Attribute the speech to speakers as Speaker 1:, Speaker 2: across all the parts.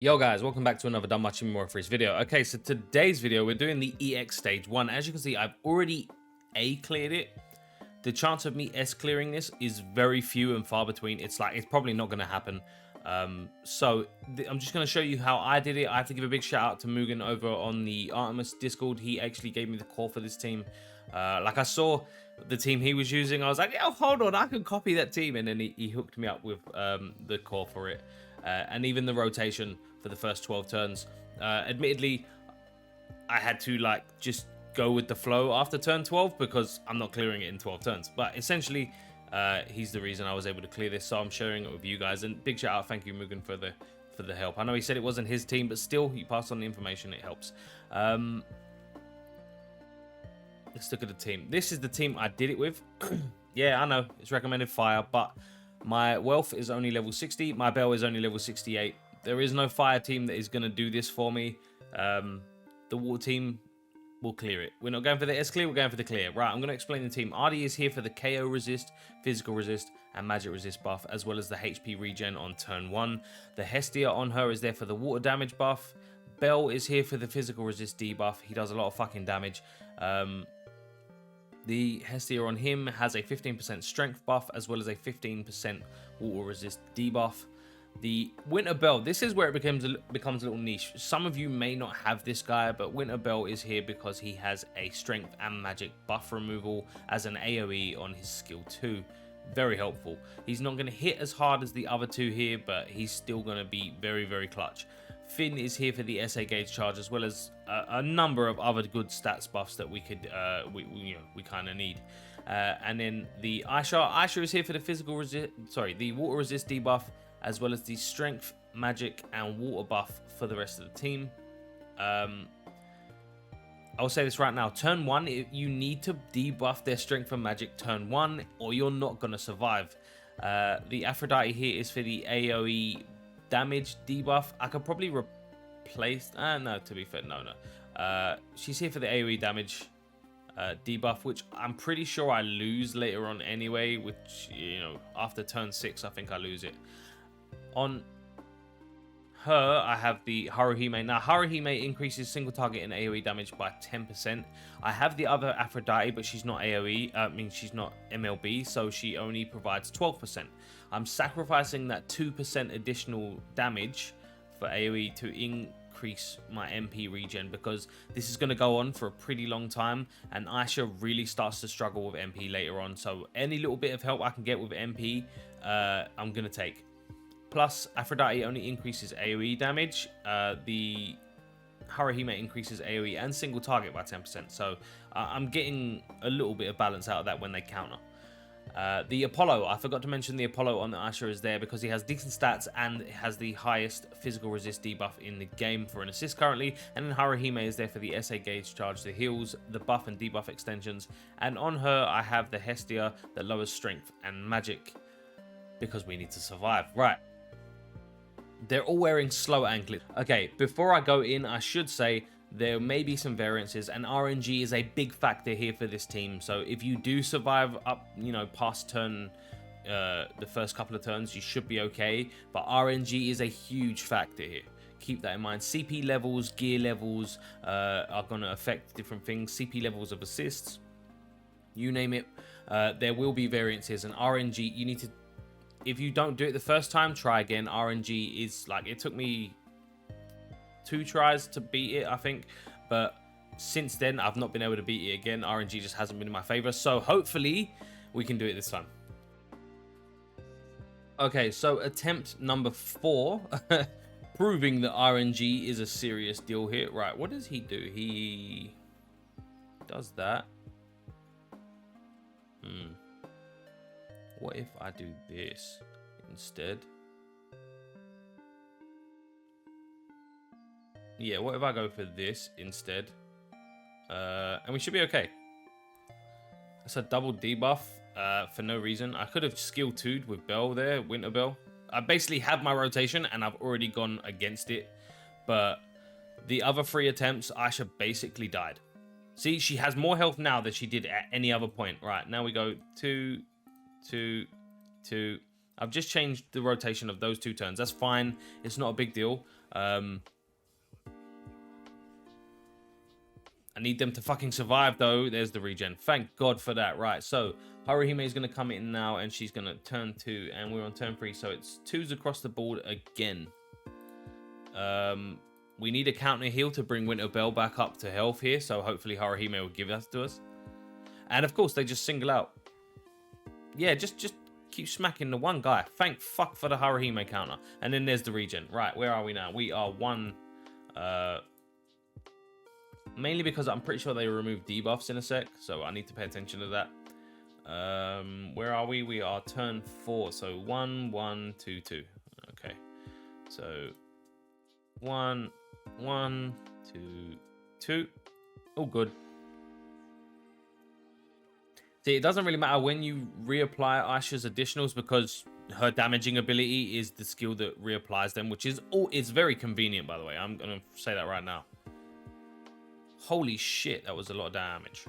Speaker 1: Yo guys, welcome back to another Danmachi Memoria Freese video. Okay, so today's video, we're doing the EX stage 1. As you can see, I've already A cleared it. The chance of me S clearing this is very few and far between. It's probably not going to happen. I'm just going to show you how I did it. I have to give a big shout out to Mugen over on the Artemis Discord. He actually gave me the core for this team. Like I saw the team he was using, I was like, yeah, hold on, I can copy that team. And then he hooked me up with the core for it. And even the rotation for the first 12 turns. Admittedly, I had to just go with the flow after turn 12 because I'm not clearing it in 12 turns. But essentially, he's the reason I was able to clear this, so I'm sharing it with you guys. And big shout out, thank you Mugen for the help. I know he said it wasn't his team, but still, he passed on the information. It helps. Let's look at the team. This is the team I did it with. Yeah, I know it's recommended fire, but my wealth is only level 60. My bell is only level 68. There is no fire team that is going to do this for me. The water team will clear it. We're not going for the S clear, we're going for the clear. Right, I'm going to explain the team. RD is here for the KO resist, physical resist, and magic resist buff, as well as the HP regen on turn 1. The Hestia on her is there for the water damage buff. Bell is here for the physical resist debuff. He does a lot of fucking damage. The Hestia on him has a 15% strength buff, as well as a 15% water resist debuff. The Winter Bell, this is where it becomes a little niche. Some of you may not have this guy, but Winter Bell is here because he has a strength and magic buff removal as an AoE on his skill 2. Very helpful. He's not going to hit as hard as the other two here, but he's still going to be very, very clutch. Finn is here for the SA gauge charge, as well as a number of other good stats buffs that we could we kind of need. And then the Aisha is here for the the water resist debuff, as well as the strength, magic, and water buff for the rest of the team. I'll say this right now. Turn 1, you need to debuff their strength and magic turn 1, or you're not going to survive. The Aphrodite here is for the AoE damage debuff. I could probably replace... no, to be fair, no. She's here for the AoE damage debuff, which I'm pretty sure I lose later on anyway, which, after turn 6, I think I lose it. On her, I have the Haruhime. Now, Haruhime increases single target and AoE damage by 10%. I have the other Aphrodite, but she's not AoE. She's not MLB, so she only provides 12%. I'm sacrificing that 2% additional damage for AoE to increase my MP regen, because this is going to go on for a pretty long time, and Aisha really starts to struggle with MP later on. So any little bit of help I can get with MP, I'm going to take. Plus, Aphrodite only increases AoE damage. The Haruhime increases AoE and single target by 10%. So I'm getting a little bit of balance out of that when they counter. The Apollo, I forgot to mention the Apollo on the Asher is there because he has decent stats and has the highest physical resist debuff in the game for an assist currently. And then Haruhime is there for the SA gauge charge, the heals, the buff and debuff extensions. And on her, I have the Hestia that lowers strength and magic because we need to survive. Right. They're all wearing slow anklets. Okay, before I go in, I should say there may be some variances, and RNG is a big factor here for this team. So if you do survive up, past turn, the first couple of turns, you should be okay. But RNG is a huge factor here. Keep that in mind. CP levels, gear levels are going to affect different things. CP levels of assists, you name it. There will be variances, and RNG, you need to... If you don't do it the first time, try again. RNG is it took me 2 tries to beat it, I think. But since then, I've not been able to beat it again. RNG just hasn't been in my favor. So hopefully, we can do it this time. Okay, so attempt number 4. Proving that RNG is a serious deal here. Right, what does he do? He does that. What if I do this instead? Yeah, what if I go for this instead? And we should be okay. It's a double debuff for no reason. I could have skill 2'd with Bell there, Winter Bell. I basically have my rotation and I've already gone against it. But the other 3 attempts, Aisha basically died. See, she has more health now than she did at any other point. Right, now we go 2... I've just changed the rotation of those 2 turns. That's fine. It's not a big deal. I need them to fucking survive, though. There's the regen. Thank God for that. Right, so Haruhime is going to come in now, and she's going to turn 2, and we're on turn 3, so it's 2s across the board again. We need a counter heal to bring Winter Bell back up to health here, so hopefully Haruhime will give that to us. And of course, they just single out. Yeah, just keep smacking the one guy. Thank fuck for the Haruhime counter. And then there's the regen. Right, where are we now? We are 1... mainly because I'm pretty sure they remove debuffs in a sec, so I need to pay attention to that. Where are we? We are turn 4, so 1, 1, 2, 2. Okay, so 1, 1, 2, 2. All good. See, it doesn't really matter when you reapply Aisha's additionals because her damaging ability is the skill that reapplies them, which is it's very convenient, by the way. I'm gonna say that right now. Holy shit, that was a lot of damage.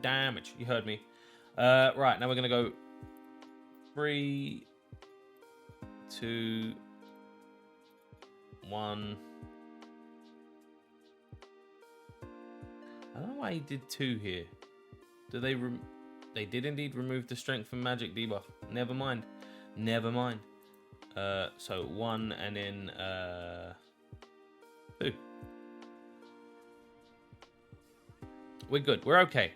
Speaker 1: Damage, you heard me. Right, now we're gonna go 3, 2, 1. I don't know why he did 2 here. Do they did indeed remove the strength from magic debuff. Never mind. Never mind. So 1 and then 2. We're good. We're okay.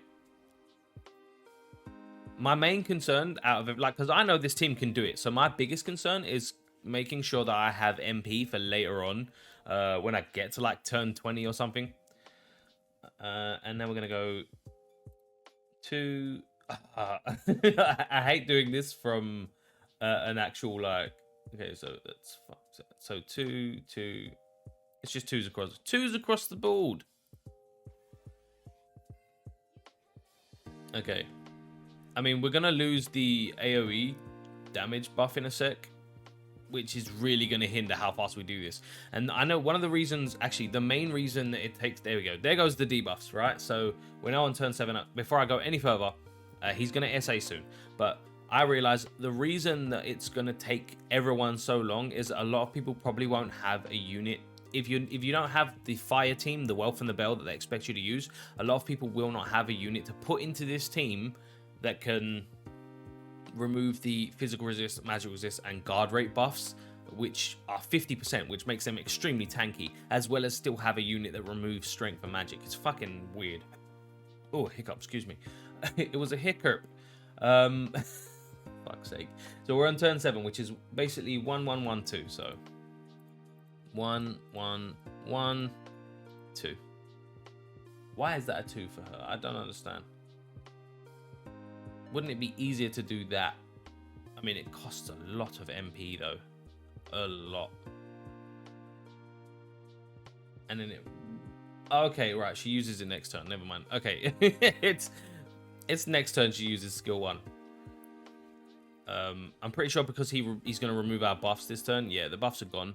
Speaker 1: My main concern out of it, like, because I know this team can do it. So my biggest concern is making sure that I have MP for later on when I get to like turn 20 or something. And then we're going to go 2. I hate doing this from an actual, like, okay, so that's so 2, 2. It's just 2s across. 2s across the board. Okay. I mean, we're going to lose the AoE damage buff in a sec, which is really going to hinder how fast we do this. And I know one of the reasons, actually, the main reason that it takes... There we go. There goes the debuffs, right? So we're now on turn 7. Before I go any further, he's going to SA soon. But I realize the reason that it's going to take everyone so long is a lot of people probably won't have a unit. If you don't have the fire team, the wealth and the bell that they expect you to use, a lot of people will not have a unit to put into this team that can remove the physical resist, magic resist, and guard rate buffs, which are 50%, which makes them extremely tanky, as well as still have a unit that removes strength and magic. It's fucking weird. Oh, hiccup, excuse me. It was a hiccup. Fuck's sake. So we're on turn 7, which is basically 1, 1, 1, 2. So 1, 1, 1, 2. Why is that a 2 for her? I don't understand. Wouldn't it be easier to do that? I mean, it costs a lot of MP though. A lot. And then it... Okay, right. She uses it next turn. Never mind. Okay. It's next turn she uses skill 1. I'm pretty sure because he's going to remove our buffs this turn. Yeah, the buffs are gone.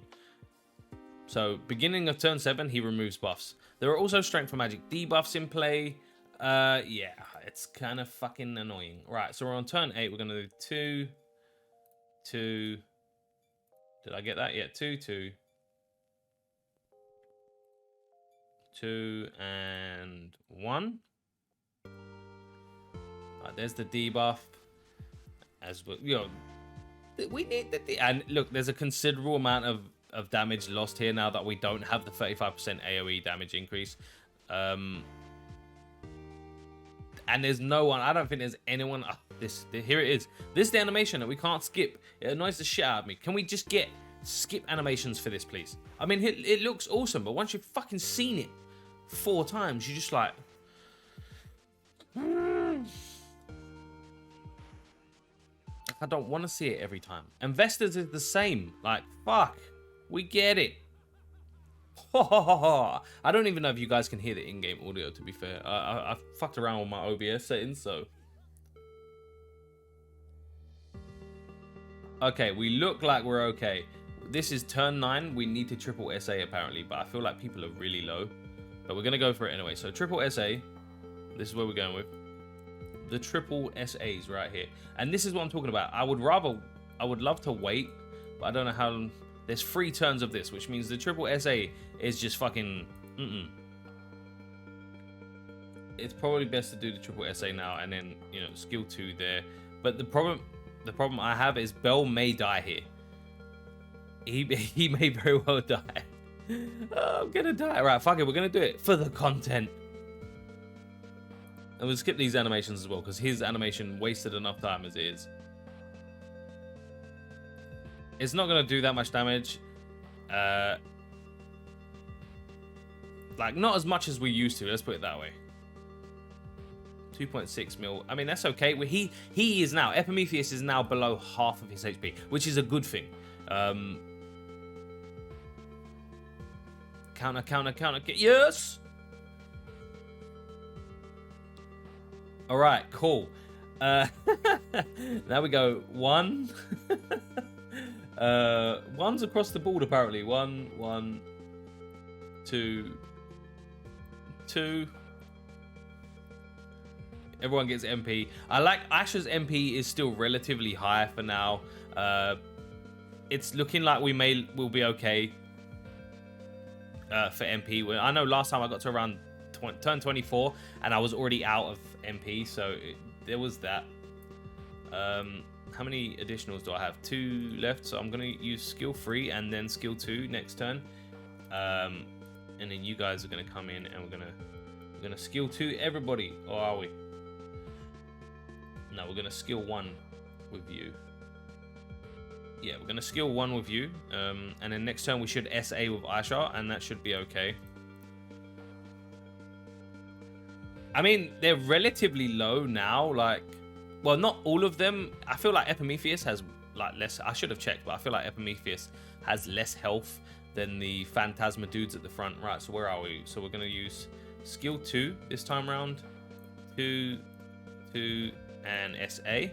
Speaker 1: So, beginning of turn 7, he removes buffs. There are also strength for magic debuffs in play. Yeah, it's kind of fucking annoying. Right, so we're on turn 8. We're going to do 2, 2. Did I get that? Yeah, 2, 2. 2 and 1. Right, there's the debuff. As we, you know, we need the... And look, there's a considerable amount of damage lost here now that we don't have the 35% AoE damage increase. And there's no one, I don't think there's anyone. Here it is. This is the animation that we can't skip. It annoys the shit out of me. Can we just get skip animations for this, please? I mean, it looks awesome, but once you've fucking seen it 4 times, you're just like... I don't want to see it every time. Investors is the same. Like, fuck. We get it. I don't even know if you guys can hear the in-game audio, to be fair. I fucked around with my OBS settings, so... Okay, we look like we're okay. This is turn 9. We need to triple SA, apparently, but I feel like people are really low. But we're going to go for it anyway. So, triple SA. This is where we're going with. The triple SAs right here. And this is what I'm talking about. I would love to wait, but I don't know how... There's 3 turns of this, which means the triple SA is just fucking... It's probably best to do the triple SA now and then, you know, skill 2 there. But the problem I have is Bell may die here. He may very well die. Oh, I'm gonna die. Right, fuck it, we're gonna do it for the content. And we'll skip these animations as well, because his animation wasted enough time as it is. It's not gonna do that much damage. Like, not as much as we used to, let's put it that way. 2.6 mil. I mean, that's okay. He is now, Epimetheus is now below half of his HP, which is a good thing. Counter. Yes! All right, cool. Now we go 1. One's across the board, apparently. 1, 2. Everyone gets MP. I like Asher's MP is still relatively high for now. It's looking like we'll be okay for MP. I know last time I got to around turn 24 and I was already out of MP, so there was that. How many additionals do I have? 2 left, so I'm gonna use skill 3 and then skill 2 next turn. And then you guys are gonna come in and we're gonna skill 2 everybody, or are we? No, we're gonna skill 1 with you. Yeah, we're gonna skill 1 with you, and then next turn we should SA with Aisha, and that should be okay. I mean, they're relatively low now, like, well, not all of them. I feel like Epimetheus has like less. I should have checked, but I feel like Epimetheus has less health than the Phantasma dudes at the front. Right, so where are we? So we're gonna use skill 2 this time round. 2, and SA.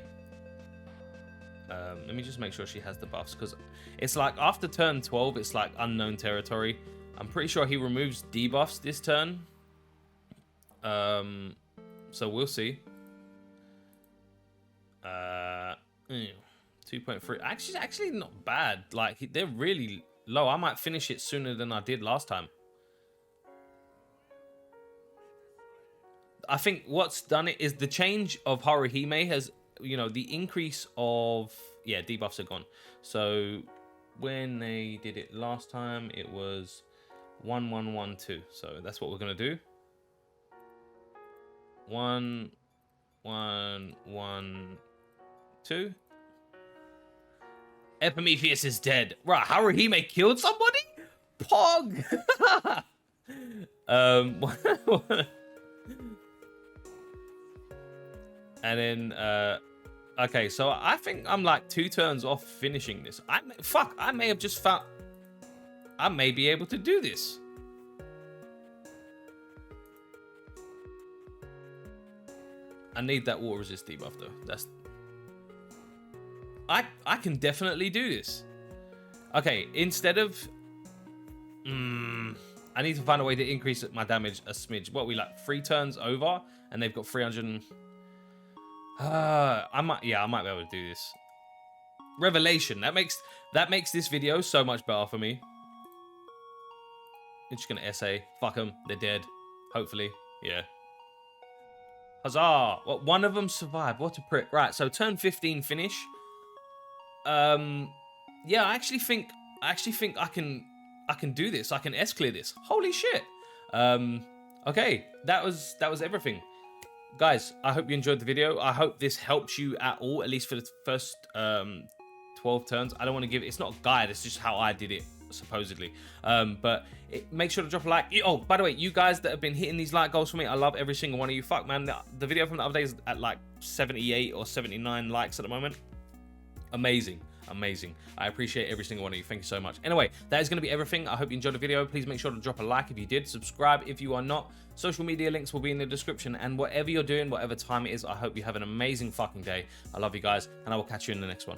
Speaker 1: Let me just make sure she has the buffs, because it's like after turn 12 it's like unknown territory. I'm pretty sure he removes debuffs this turn, so we'll see. 2.3 actually not bad. Like, they're really low. I might finish it sooner than I did last time. I think what's done it is the change of Haruhime has, you know, the increase of, yeah, debuffs are gone. So when they did it last time, it was 1, 1, 1, 2. So that's what we're gonna do. 1, 1, 1, 2. Epimetheus is dead. Right, Haruhime killed somebody? Pog! And then, okay, so I think I'm like 2 turns off finishing this. I may have just found... I may be able to do this. I need that water resist debuff though. That's... I can definitely do this. Okay, instead of... I need to find a way to increase my damage a smidge. What are we like 3 turns over? And they've got 300 and... I might be able to do this. Revelation. That makes this video so much better for me. I'm just gonna SA. Fuck them. They're dead. Hopefully. Yeah. Huzzah! Well, one of them survived. What a prick. Right, so turn 15 finish. Yeah, I actually think I can do this. I can S clear this. Holy shit. Okay, that was everything. Guys, I hope you enjoyed the video. I hope this helps you at all, at least for the first 12 turns. I don't want to give it, it's not a guide, it's just how I did it, supposedly. But make sure to drop a like. Oh, by the way, you guys that have been hitting these like goals for me, I love every single one of you. Fuck, man, the video from the other day is at like 78 or 79 likes at the moment. Amazing. Amazing. I appreciate every single one of you. Thank you so much. Anyway, that is going to be everything. I hope you enjoyed the video. Please make sure to drop a like if you did. Subscribe if you are not. Social media links will be in the description. And whatever you're doing, whatever time it is, I hope you have an amazing fucking day. I love you guys, and I will catch you in the next one.